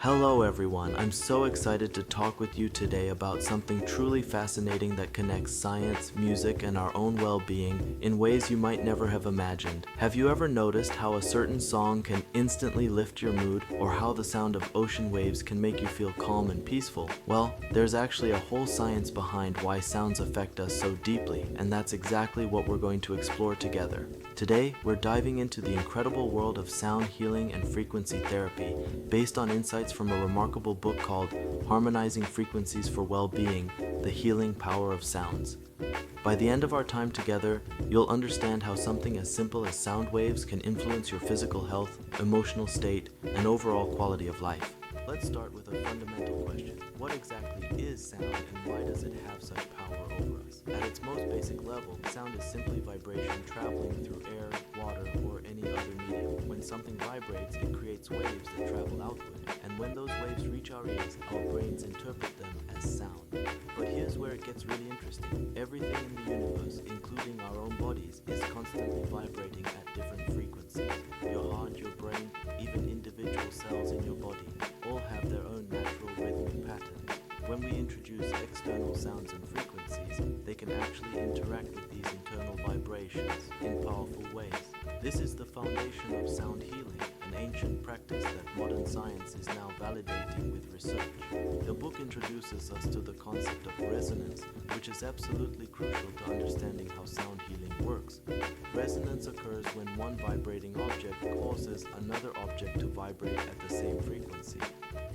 Hello everyone, I'm so excited to talk with you today about something truly fascinating that connects science, music, and our own well-being in ways you might never have imagined. Have you ever noticed how a certain song can instantly lift your mood, or how the sound of ocean waves can make you feel calm and peaceful? Well, there's actually a whole science behind why sounds affect us so deeply, and that's exactly what we're going to explore together. Today, we're diving into the incredible world of sound healing and frequency therapy, based on insights from a remarkable book called Harmonizing Frequencies for Well-Being: The Healing Power of Sounds. By the end of our time together, you'll understand how something as simple as sound waves can influence your physical health, emotional state, and overall quality of life. Let's start with a fundamental question. What exactly is sound, and why does it have such power over us? At its most basic level, sound is simply vibration traveling through air, water, or any other medium. When something vibrates, it creates waves that travel outward, and when those waves reach our ears, our brains interpret them as sound. But here's where it gets really interesting. Everything in the universe, including our own bodies, is constantly vibrating at different frequencies. Your heart, your brain, even individual cells in your body all have their own natural rhythmic patterns. When we introduce external sounds and frequencies, they can actually interact with these internal vibrations in powerful ways. This is the foundation of sound healing, an ancient practice that modern science is now validating with research. The book introduces us to the concept of resonance, which is absolutely crucial to understanding how sound healing works. Resonance occurs when one vibrating object causes another object to vibrate at the same frequency.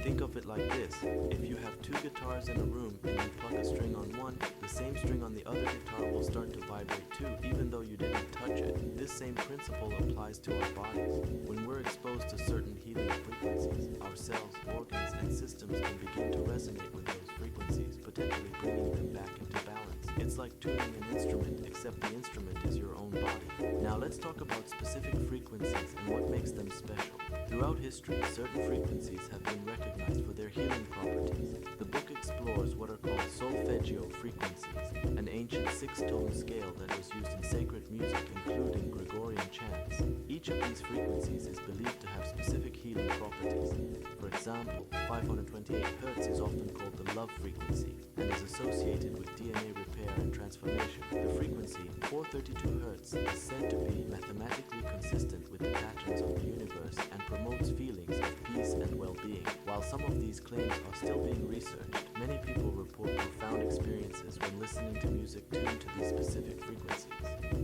Think of it like this. If you have two guitars in a room and you pluck a string on one, the same string on the other guitar will start to vibrate too, even though you didn't touch it. This same principle applies to our bodies. When we're exposed to certain healing frequencies, our cells, organs, and systems can begin to resonate with those frequencies, potentially bringing them back into balance. It's like tuning an instrument, except the instrument is your own body. Now let's talk about specific frequencies and what makes them special. Throughout history, certain frequencies have been recognized for their healing properties. The book explores what are called solfeggio frequencies, an ancient six-tone scale that was used in sacred music, including Gregorian chants. Each of these frequencies is believed to have specific healing properties. For example, 528 Hz is often called the love frequency and is associated with DNA repair and transformation. The frequency, 432 Hz, is said to be mathematically consistent with the patterns of the universe and promotes feelings of peace and well-being. While some of these claims are still being researched, many people report profound experiences when listening to music tuned to these specific frequencies.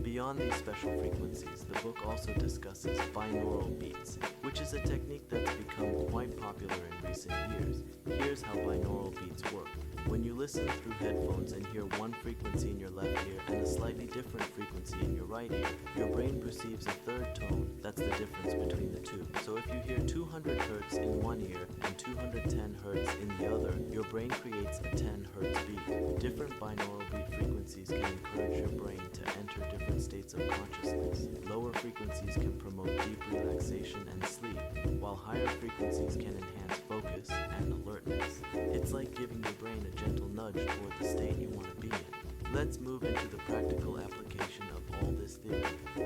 Beyond these special frequencies, the book also discusses binaural beats, which is a technique that's become quite popular in recent years. Here's how binaural beats work. When you listen through headphones and hear one frequency in your left ear and a slightly different frequency in your right ear, your brain perceives a third tone that's the difference between the two. So if you hear 200 Hz in one ear and 210 Hz in the other, your brain creates a 10 Hz beat. Different binaural beat frequencies can encourage your brain to enter different states of consciousness. Lower frequencies can promote deep relaxation and sleep, while higher frequencies can enhance focus and alertness. It's like giving your brain a gentle nudge toward the state you want to be in. Let's move into the practical application of all this theory.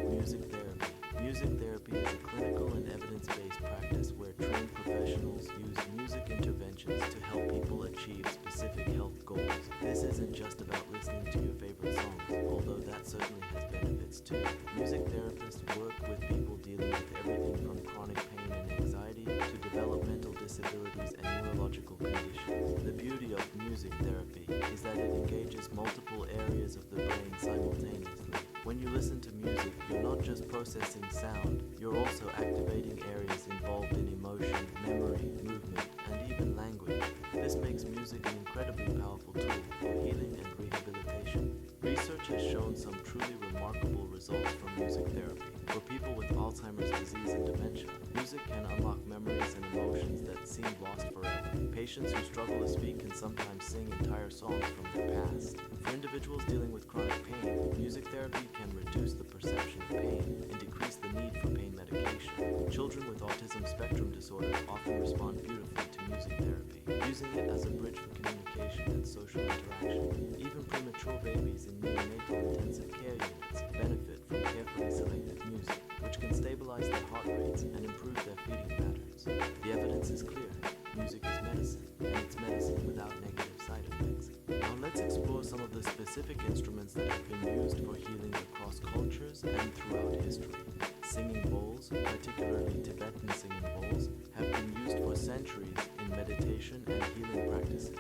Music therapy. Music therapy is a clinical and evidence-based practice where trained professionals use music interventions to help people achieve specific health goals. This isn't just about listening to your favorite songs, although that certainly has benefits too. Music therapists work with people dealing with everything from chronic pain and anxiety to developmental disabilities and neurological conditions. The beauty of music therapy is that it engages multiple areas of the brain simultaneously. When you listen to music, you're not just processing sound, you're also activating areas involved in emotion, memory, movement, and even language. This makes music an incredibly powerful tool for healing and rehabilitation. Research has shown some truly remarkable results from music therapy. For people with Alzheimer's disease and dementia, music can unlock memories and emotions that seem lost forever. Patients who struggle to speak can sometimes sing entire songs from their past. For individuals dealing with chronic pain, music therapy can reduce the perception of pain and decrease the need for pain medication. Children with autism spectrum disorder often respond beautifully to music therapy, using it as a bridge for communication and social interaction. Even premature babies in neonatal intensive care units benefit from carefully selected music, which can stabilize their heart rates and improve their feeding patterns. The evidence is clear. Music some of the specific instruments that have been used for healing across cultures and throughout history. Singing bowls, particularly Tibetan singing bowls, have been used for centuries in meditation and healing practices.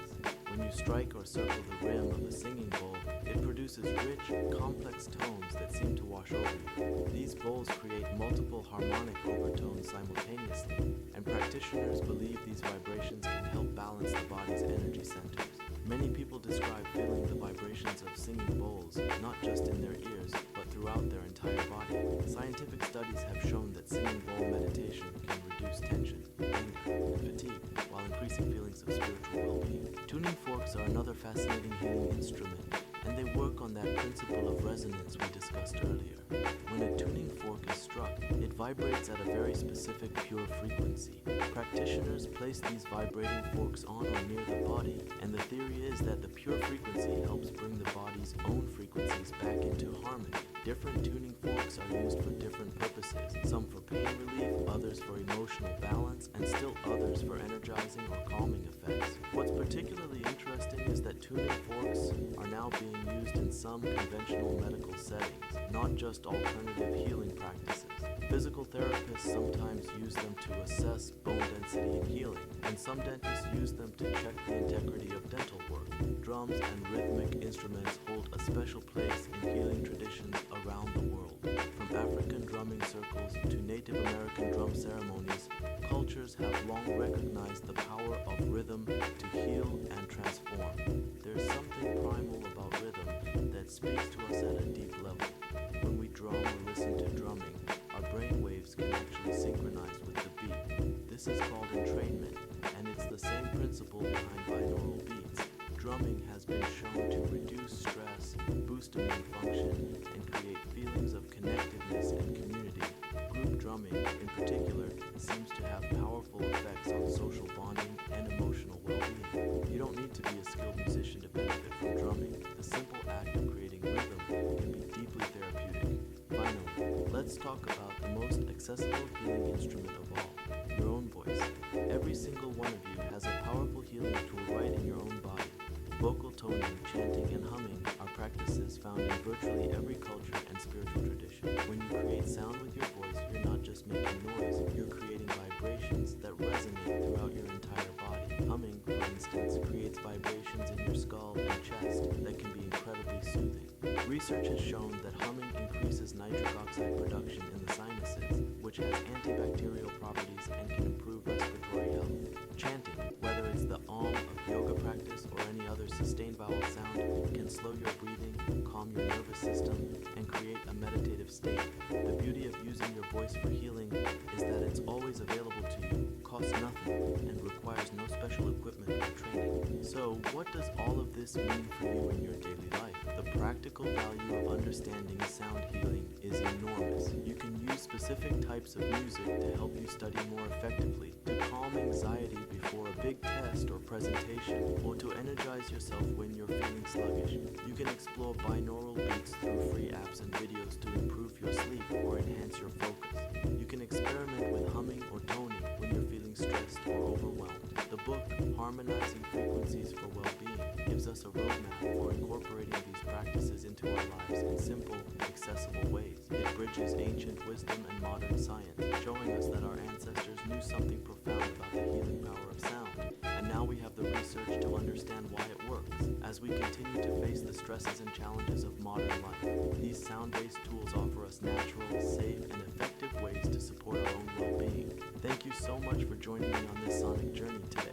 When you strike or circle the rim of a singing bowl, it produces rich, complex tones that seem to wash over you. These bowls create multiple harmonic overtones simultaneously, and practitioners believe these vibrations can help balance the body's energy centers. Many people describe feeling the vibrations of singing bowls, not just in their ears, but throughout their entire body. Scientific studies have shown that singing bowl meditation can reduce tension, anger, and fatigue, while increasing feelings of spiritual well-being. Tuning forks are another fascinating healing instrument, and they work on that principle of resonance we discussed earlier. When a tuning fork is struck, it vibrates at a very specific pure frequency. Practitioners place these vibrating forks on or near the body, and the theory is that the pure frequency helps bring the body's own frequencies back into harmony. Different tuning forks are used for different purposes, some for pain relief, others for emotional balance, and still others for energizing or calming effects. What's particularly interesting is that tuning forks are now being used in some conventional medical settings, not just alternative healing practices. Physical therapists sometimes use them to assess bone density in healing, and some dentists use them to check the integrity of dental work. Drums and rhythmic instruments hold a special place in healing traditions around the world. From African drumming circles to Native American drum ceremonies, cultures have long recognized the power of rhythm to heal and transform. There's something primal about rhythm that speaks to us at a deep level. When we drum or listen to drumming, our brain waves can actually synchronize with the beat. This is called entrainment, and it's the same principle behind binaural beats. Drumming has been shown to reduce stress, boost immune function, and create feelings of connectedness and community. Group drumming, in particular, seems to have powerful effects on social bonding and emotional well-being. You don't need to be a skilled musician to benefit from drumming. The simple act of creating rhythm can be deeply therapeutic. Finally, let's talk about the most accessible healing instrument of all, your own voice. Every single one of you has a powerful healing tool right in your own body. Vocal toning, chanting, and humming are practices found in virtually every culture and spiritual tradition. When you create sound with your voice, you're not just making noise, you're creating vibrations that resonate throughout your entire body. Humming, for instance, creates vibrations in your skull and chest that can be incredibly soothing. Research has shown that humming increases nitric oxide production in the sinuses, which has antibacterial properties and can improve respiratory health. Chanting, whether it's the Om of yoga practice or any other sustained vowel sound, can slow your breathing, calm your nervous system, and create a meditative state. The beauty of using your voice for healing is that it's always available to you, costs nothing, and requires no special equipment or training. So, what does all of this mean for you in your daily life? The practical value of understanding sound healing is enormous. You can use specific types of music to help you study more effectively, to calm anxiety before a big test or presentation, or to energize yourself when you're feeling sluggish. You can explore binaural beats through free apps and videos to improve your sleep or enhance your focus. You can experiment with humming or toning when you're feeling stressed or overwhelmed. The book, Harmonizing Frequencies for Well-Being, gives us a roadmap for incorporating these practices into our lives in simple, accessible ways. It bridges ancient wisdom and modern science, showing us that our ancestors knew something profound about the healing power of sound, and now we have the research to understand why it works. As we continue to face the stresses and challenges of modern life, these sound-based tools offer us natural, safe, and effective ways to support our own well-being. Thank you so much for joining me on this sonic journey today.